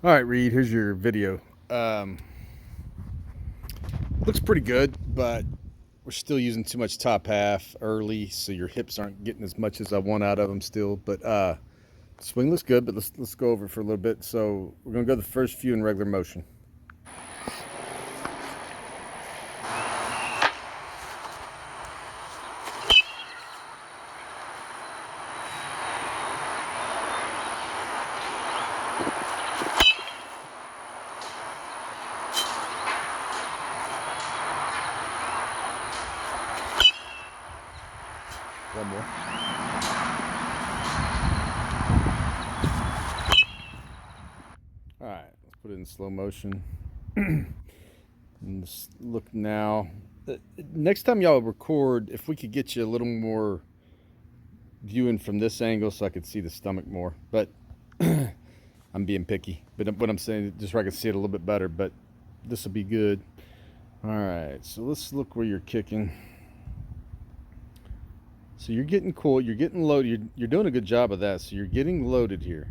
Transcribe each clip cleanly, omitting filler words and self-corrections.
All right, Reid, here's your video. Looks pretty good, but we're still using too much top half early, so your hips aren't getting as much as I want out of them still. But swing looks good, but let's go over it for a little bit. So we're gonna go the first few in regular motion. One more. All right, let's put it in slow motion. And let's look now. Next time y'all record, if we could get you a little more viewing from this angle so I could see the stomach more. But I'm being picky. But what I'm saying, just so I can see it a little bit better. But this will be good. All right, so let's look where you're kicking. So you're getting cool. You're getting loaded. You're doing a good job of that. So you're getting loaded here.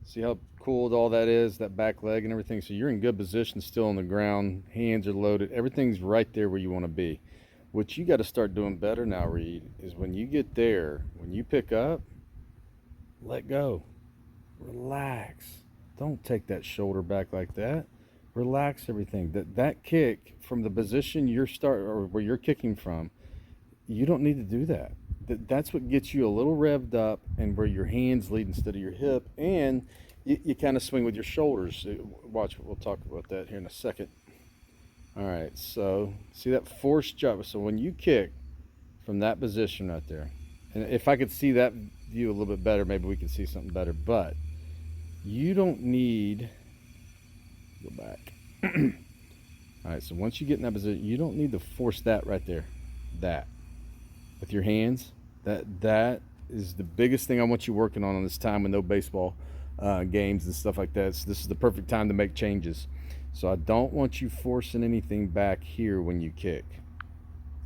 See how cooled all that is, that back leg and everything. So you're in good position still on the ground. Hands are loaded. Everything's right there where you want to be. What you got to start doing better now, Reid, is when you get there, when you pick up, let go. Relax. Don't take that shoulder back like that. Relax everything. That kick from the position you're start or where you're kicking from, you don't need to do that. That's what gets you a little revved up and where your hands lead instead of your hip, and you kind of swing with your shoulders. Watch, we'll talk about that here in a second. All right, so see that forced jump. So when you kick from that position right there, and if I could see that view a little bit better, maybe we could see something better. But you don't need go back. All right, so once you get in that position, you don't need to force that right there. That with your hands. That is the biggest thing I want you working on this time with no baseball games and stuff like that. So this is the perfect time to make changes. So I don't want you forcing anything back here when you kick.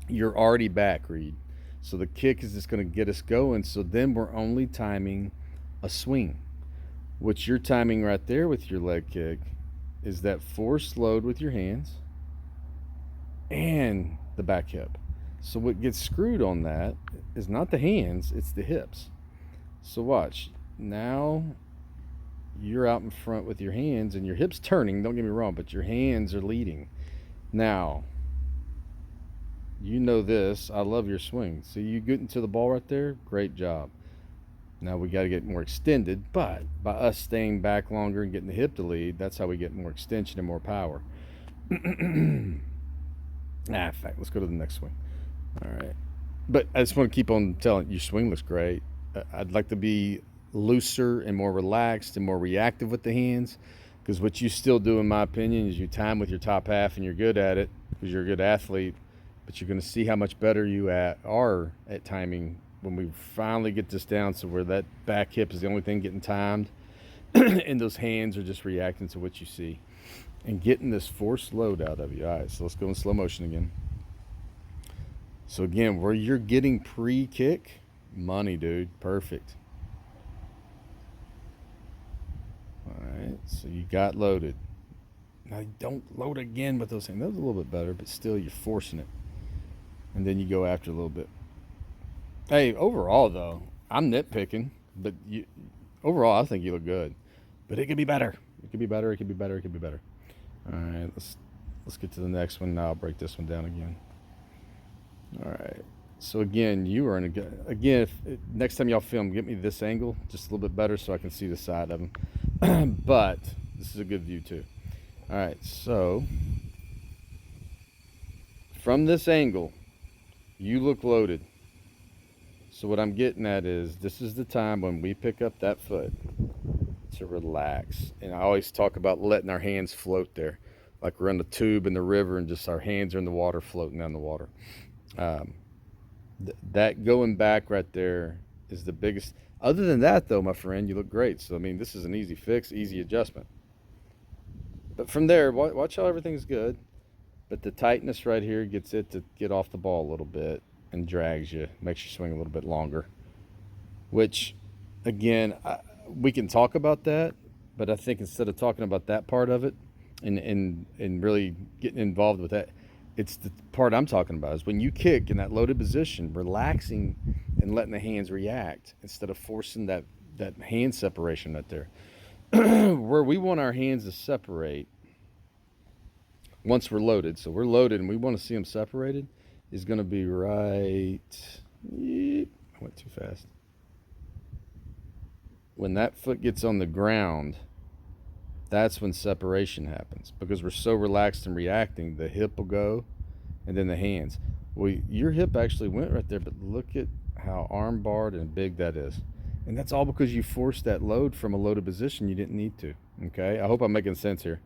You're already back, Reid. So the kick is just going to get us going. So then we're only timing a swing. What you're timing right there with your leg kick is that forced load with your hands and the back hip. So what gets screwed on that is not the hands, it's the hips. So watch. Now you're out in front with your hands and your hips turning, don't get me wrong, but your hands are leading. Now, you know this. I love your swing. See you getting to the ball right there? Great job. Now we got to get more extended, but by us staying back longer and getting the hip to lead, that's how we get more extension and more power. In fact, let's go to the next swing. All right. But I just want to keep on telling you, your swing looks great. I'd like to be looser and more relaxed and more reactive with the hands, because what you still do, in my opinion, is you time with your top half and you're good at it because you're a good athlete. But you're going to see how much better you are at timing when we finally get this down, so where that back hip is the only thing getting timed, and those hands are just reacting to what you see and getting this forced load out of you. All right, so let's go in slow motion again. So again, where you're getting pre-kick, money, dude. Perfect. All right, so you got loaded. Now don't load again with those hands. That was a little bit better, but still you're forcing it. And then you go after a little bit. Hey, overall though, I'm nitpicking, but overall I think you look good. But it could be better. It could be better. It could be better. It could be better. All right, let's get to the next one. Now I'll break this one down again. All right. So again, you are in a good. Again, next time y'all film, get me this angle just a little bit better so I can see the side of them. But this is a good view too. All right. So from this angle, you look loaded. So what I'm getting at is this is the time when we pick up that foot to relax. And I always talk about letting our hands float there, like we're in the tube in the river and just our hands are in the water floating down the water. Um, that going back right there is the biggest. Other than that, though, my friend, you look great. So I mean, this is an easy fix, easy adjustment. But from there, watch how everything's good. But the tightness right here gets it to get off the ball a little bit and drags you, makes you swing a little bit longer. Which, again, we can talk about that, But I think instead of talking about that part of it and really getting involved with that, it's the part I'm talking about is when you kick in that loaded position, relaxing and letting the hands react instead of forcing that hand separation right there. Where we want our hands to separate once we're loaded. So we're loaded and we want to see them separated is going to be right. Yep, I went too fast. When that foot gets on the ground, that's when separation happens because we're so relaxed and reacting. The hip will go and then the hands. Well, your hip actually went right there, but look at how arm barred and big that is. And that's all because you forced that load from a loaded position you didn't need to. Okay? I hope I'm making sense here.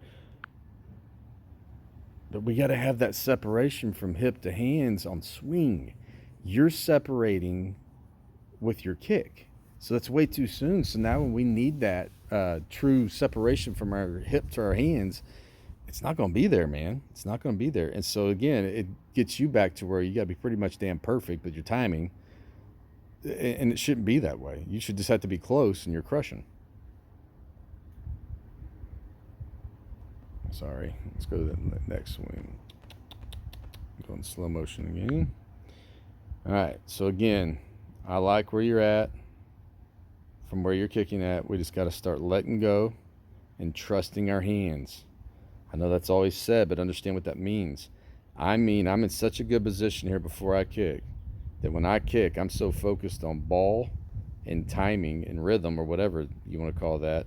But we got to have that separation from hip to hands on swing. You're separating with your kick. So that's way too soon. So now when we need that true separation from our hip to our hands, it's not going to be there, man. It's not going to be there. And so again, it gets you back to where you got to be pretty much damn perfect with your timing. And it shouldn't be that way. You should just have to be close and you're crushing. Sorry. Let's go to the next swing. Going slow motion again. All right. So again, I like where you're at. From where you're kicking at, we just got to start letting go and trusting our hands. I know that's always said, but understand what that means. I mean, I'm in such a good position here before I kick that when I kick, I'm so focused on ball and timing and rhythm or whatever you want to call that,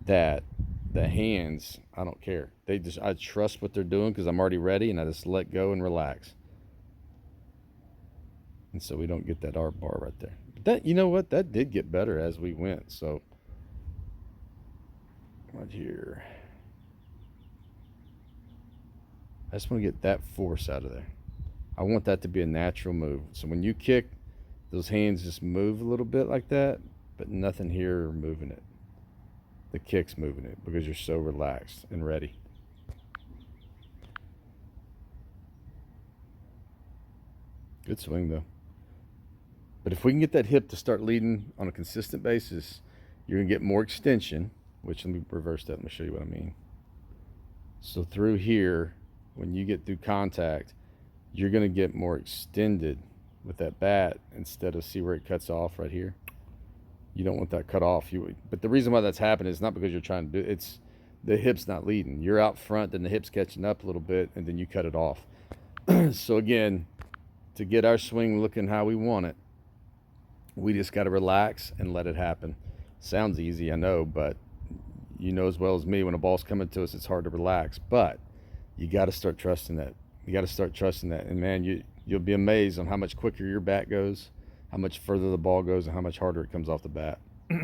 that the hands, I don't care. I trust what they're doing because I'm already ready and I just let go and relax. And so we don't get that arm bar right there. But that, you know what? That did get better as we went. So right here. I just want to get that force out of there. I want that to be a natural move. So when you kick, those hands just move a little bit like that, but nothing here moving it. The kick's moving it because you're so relaxed and ready. Good swing though. But if we can get that hip to start leading on a consistent basis, you're going to get more extension, which let me reverse that. Let me show you what I mean. So through here, when you get through contact, you're going to get more extended with that bat instead of see where it cuts off right here. You don't want that cut off. But the reason why that's happening is not because you're trying to do it's the hip's not leading. You're out front, then the hip's catching up a little bit, and then you cut it off. So again, to get our swing looking how we want it, we just got to relax and let it happen. Sounds easy, I know, but you know as well as me when a ball's coming to us, it's hard to relax. But you got to start trusting that. You got to start trusting that. And man, you'll be amazed on how much quicker your bat goes, how much further the ball goes, and how much harder it comes off the bat. All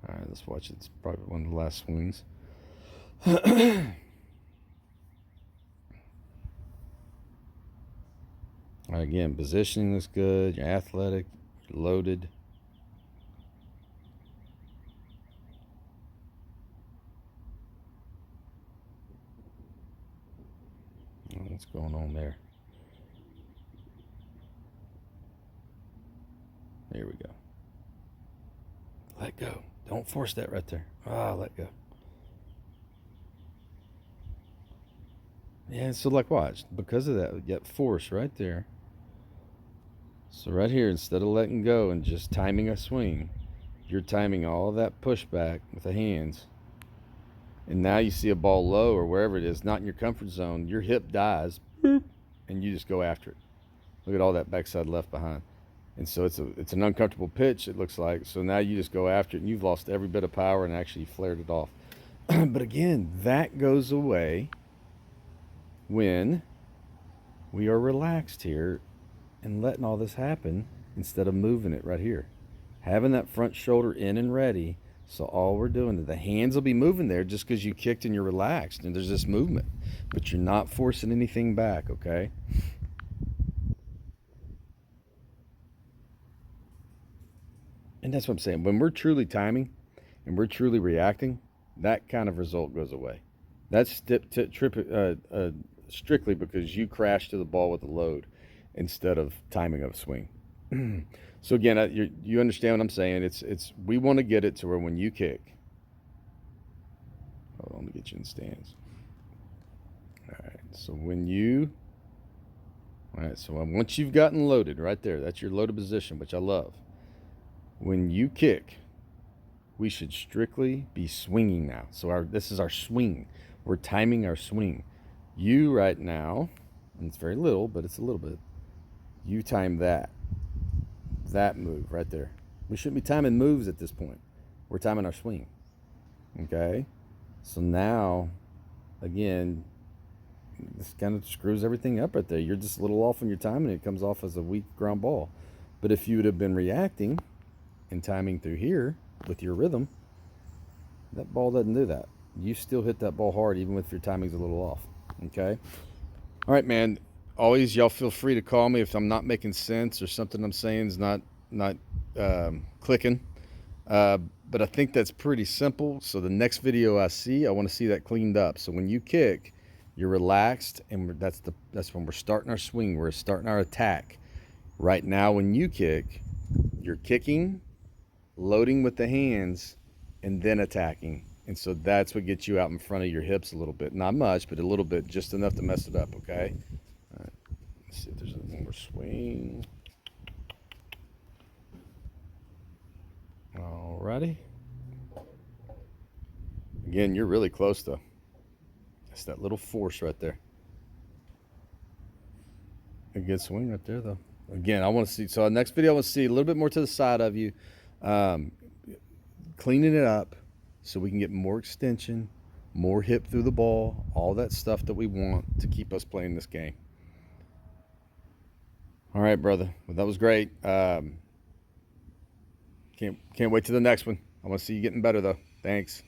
right, let's watch it. It's probably one of the last swings. All right, again, positioning looks good. You're athletic. You're loaded. What's going on there? There we go. Let go. Don't force that right there. Let go. Yeah, so like watch. Because of that, we get force right there. So right here, instead of letting go and just timing a swing, you're timing all that pushback with the hands. And now you see a ball low or wherever it is, not in your comfort zone, your hip dies, and you just go after it. Look at all that backside left behind. And so it's an uncomfortable pitch, it looks like. So now you just go after it, and you've lost every bit of power and actually flared it off. But again, that goes away when we are relaxed here and letting all this happen instead of moving it right here. Having that front shoulder in and ready. So all we're doing, the hands will be moving there just because you kicked and you're relaxed and there's this movement, but you're not forcing anything back, okay? And that's what I'm saying. When we're truly timing and we're truly reacting, that kind of result goes away. That's strictly because you crashed to the ball with a load instead of timing of a swing. So again, you understand what I'm saying. It's we want to get it to where when you kick, Hold on to get you in stance. All right, so once you've gotten loaded right there, that's your loaded position, which I love. When you kick, we should strictly be swinging now. So this is our swing. We're timing our swing. You right now, and it's very little, but it's a little bit. You time that move right there. We shouldn't be timing moves at this point. We're timing our swing. Okay? So now, again, this kind of screws everything up right there. You're just a little off on your timing. It comes off as a weak ground ball. But if you would have been reacting and timing through here with your rhythm, that ball doesn't do that. You still hit that ball hard even if your timing's a little off. Okay? All right, man. Always, y'all feel free to call me if I'm not making sense or something I'm saying is not clicking. But I think that's pretty simple. So the next video I want to see that cleaned up. So when you kick, you're relaxed, and that's when we're starting our swing. We're starting our attack. Right now, when you kick, you're kicking, loading with the hands, and then attacking. And so that's what gets you out in front of your hips a little bit. Not much, but a little bit, just enough to mess it up, okay? All right. Let's see if there's one more swing. Alrighty. Again, you're really close though. That's that little force right there. A good swing right there though. Again, I want to see, so next video I want to see a little bit more to the side of you. Cleaning it up so we can get more extension, more hip through the ball, all that stuff that we want to keep us playing this game. All right, brother. Well, that was great. Can't wait to the next one. I want to see you getting better though. Thanks.